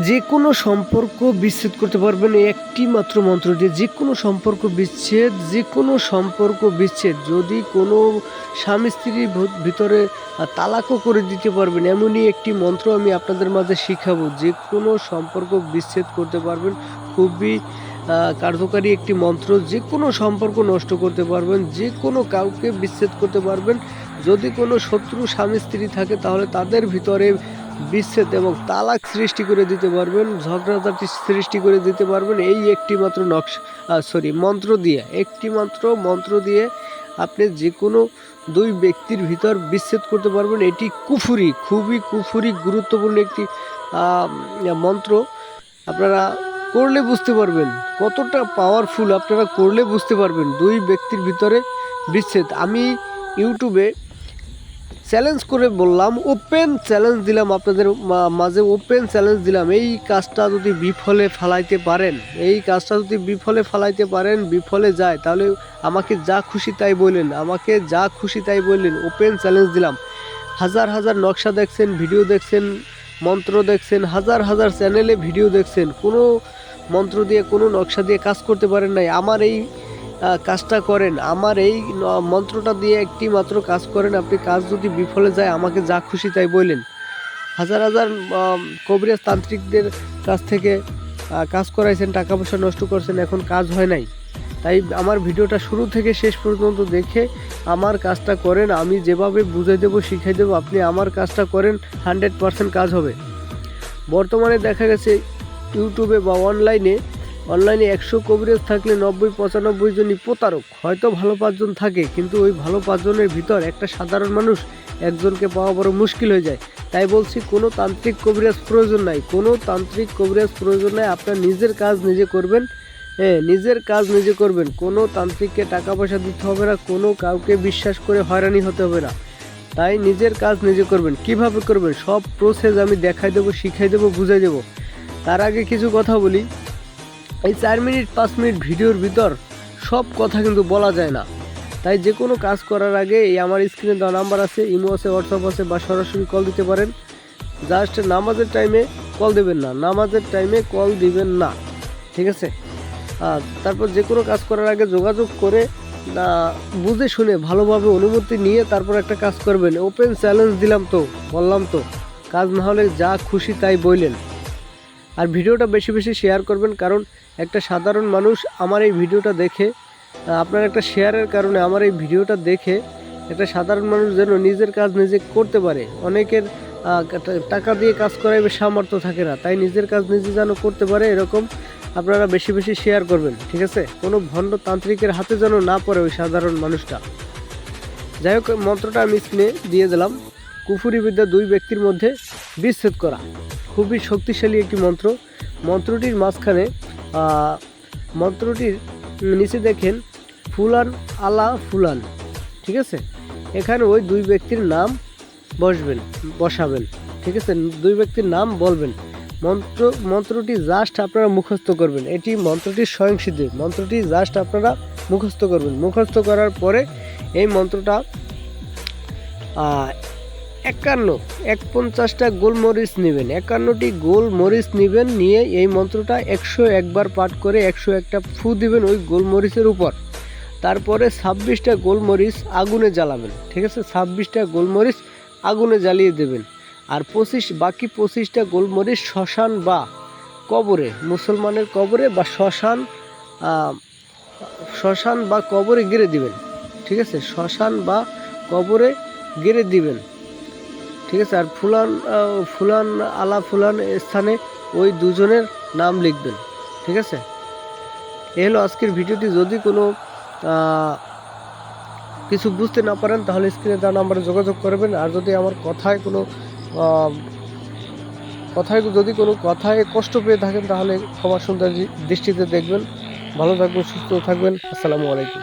যে কোনো সম্পর্ক বিচ্ছেদ করতে পারবেন এই একটি মাত্র মন্ত্র দিয়ে। যে কোনো সম্পর্ক বিচ্ছেদ যদি কোনো স্বামী স্ত্রীর ভিতরে তালাকও করে দিতে পারবেন এমনই একটি মন্ত্র আমি আপনাদের মাঝে শিখাবো। যে কোনো সম্পর্ক বিচ্ছেদ করতে পারবেন, খুবই কার্যকারী একটি মন্ত্র। যে কোনো সম্পর্ক নষ্ট করতে পারবেন, যে কোনো কাউকে বিচ্ছেদ করতে পারবেন। যদি কোনো শত্রু স্বামী স্ত্রী থাকে তাহলে তাদের ভিতরে বিচ্ছেদ এবং তালাক সৃষ্টি করে দিতে পারবেন, ঝগড়াঝাটি সৃষ্টি করে দিতে পারবেন এই একটি মাত্র মন্ত্র দিয়ে। একটি মাত্র মন্ত্র দিয়ে আপনি যে কোনো দুই ব্যক্তির ভিতর বিচ্ছেদ করতে পারবেন। এটি খুবই কুফুরি গুরুত্বপূর্ণ একটি মন্ত্র। আপনারা করলে বুঝতে পারবেন কতটা পাওয়ারফুল, আপনারা করলে বুঝতে পারবেন দুই ব্যক্তির ভিতরে বিচ্ছেদ। আমি ইউটিউবে চ্যালেঞ্জ করে বললাম, ওপেন চ্যালেঞ্জ দিলাম আপনাদের মাঝে, ওপেন চ্যালেঞ্জ দিলাম। এই কাজটা যদি বিফলে ফেলাইতে পারেন, বিফলে যায় তাহলে আমাকে যা খুশি তাই বললেন, ওপেন চ্যালেঞ্জ দিলাম। হাজার নকশা দেখছেন, ভিডিও দেখছেন, মন্ত্র দেখছেন, হাজার চ্যানেলে ভিডিও দেখছেন, কোনো মন্ত্র দিয়ে কোনো নকশা দিয়ে কাজ করতে পারেন নাই। আমার এই কাজটা করেন, আমার এই মন্ত্রটা দিয়ে একটি মাত্র কাজ করেন। আপনি কাজ যদি বিফলে যায় আমাকে যা খুশি তাই বললেন। হাজার কবিরাজ তান্ত্রিকদের কাছ থেকে কাজ করাইছেন, টাকা পয়সা নষ্ট করছেন, এখন কাজ হয় নাই। তাই আমার ভিডিওটা শুরু থেকে শেষ পর্যন্ত দেখে আমার কাজটা করেন। আমি যেভাবে বুঝিয়ে দেবো, শিখিয়ে দেবো, আপনি আমার কাজটা করেন, 100% কাজ হবে। বর্তমানে দেখা গেছে ইউটিউবে বা অনলাইনে 100 কবিরাজ থাকলে 90-95 জনই প্রতারক। হয়তো ভালো 5 জন থাকে, কিন্তু ওই ভালো 5 জনের ভিতর একটা সাধারণ মানুষ একজনকে পাওয়া বড় মুশকিল হয়ে যায়। তাই বলছি কোনো তান্ত্রিক কবিরাজ প্রয়োজন নাই, আপনার নিজের কাজ নিজে করবেন। কোনো তান্ত্রিককে টাকা পয়সা দিতে হবে না, কোনো কাউকে বিশ্বাস করে হয়রানি হতে হবে না। তাই নিজের কাজ নিজে করবেন। কিভাবে করবেন সব প্রসেস আমি দেখাই দেবো, শিখাই দেবো, বুঝাই দেবো। তার আগে কিছু কথা বলি। এই 4 মিনিট 5 মিনিট ভিডিওর ভিতর সব কথা কিন্তু বলা যায় না। তাই যে কোনো কাজ করার আগে এই আমার স্ক্রিনে দেওয়া নাম্বার আছে, ইমো আছে, হোয়াটসঅ্যাপ আছে, বা সরাসরি কল দিতে পারেন। জাস্ট নামাজের টাইমে কল দিবেন না, ঠিক আছে? তারপর যে কোনো কাজ করার আগে যোগাযোগ করে বুঝে শুনে ভালোভাবে অনুমতি নিয়ে তারপর একটা কাজ করবেন। ওপেন চ্যালেঞ্জ দিলাম তো, বললাম তো, কাজ না হলে যা খুশি তাই বললেন। আর ভিডিওটা বেশি শেয়ার করবেন, কারণ একটা সাধারণ মানুষ আমার এই ভিডিওটা দেখে, আপনার একটা শেয়ারের কারণে আমার এই ভিডিওটা দেখে একটা সাধারণ মানুষ যেন নিজের কাজ নিজে করতে পারে। অনেকের টাকা দিয়ে কাজ করাইবে সামর্থ্য থাকে না, তাই নিজের কাজ নিজে যেন করতে পারে, এরকম আপনারা বেশি শেয়ার করবেন, ঠিক আছে? কোনো ভণ্ড তান্ত্রিকের হাতে যেন না পড়ে ওই সাধারণ মানুষটা। যাই হোক, মন্ত্রটা আমি স্ক্রিনে দিয়ে দিলাম। কুফুরি বিদ্যা দুই ব্যক্তির মধ্যে বিচ্ছেদ করা, খুবই শক্তিশালী একটি মন্ত্র। মন্ত্রটির মাঝখানে মন্ত্রটির নিচে দেখেন ফুলান আলা ফুলান, ঠিক আছে? এখানে ওই দুই ব্যক্তির নাম বসাবেন, ঠিক আছে? দুই ব্যক্তির নাম বলবেন। মন্ত্রটি জাস্ট আপনারা মুখস্থ করবেন। এটি মন্ত্রটির স্বয়ংসিদ্ধি। মন্ত্রটি জাস্ট আপনারা মুখস্থ করবেন। মুখস্থ করার পরে এই মন্ত্রটা 51টা গোলমরিচ নেবেন, 51টি গোলমরিচ নেবেন, নিয়ে এই মন্ত্রটা 101 বার পাঠ করে 101টা ফু দিবেন ওই গোলমরিচের উপর। তারপরে 26টা গোলমরিচ আগুনে জ্বালাবেন, ঠিক আছে? 26টা গোলমরিচ আগুনে জ্বালিয়ে দেবেন। আর বাকি 25টা গোলমরিচ শ্মশান বা কবরে, মুসলমানের কবরে বা শ্মশান বা কবরে গেড়ে দিবেন, ঠিক আছে? শ্মশান বা কবরে গেড়ে দিবেন, ঠিক আছে? আর ফুলান আলা ফুলান স্থানে ওই দুজনের নাম লিখবেন, ঠিক আছে? এই হলো আজকের ভিডিওটি। যদি কোনো কিছু বুঝতে না পারেন তাহলে স্ক্রিনে দেওয়া নাম্বারে যোগাযোগ করবেন। আর যদি আমার কথায় কোনো কষ্ট পেয়ে থাকেন তাহলে ক্ষমা সুন্দর দৃষ্টিতে দেখবেন। ভালো থাকবেন, সুস্থ থাকবেন। আসসালামু আলাইকুম।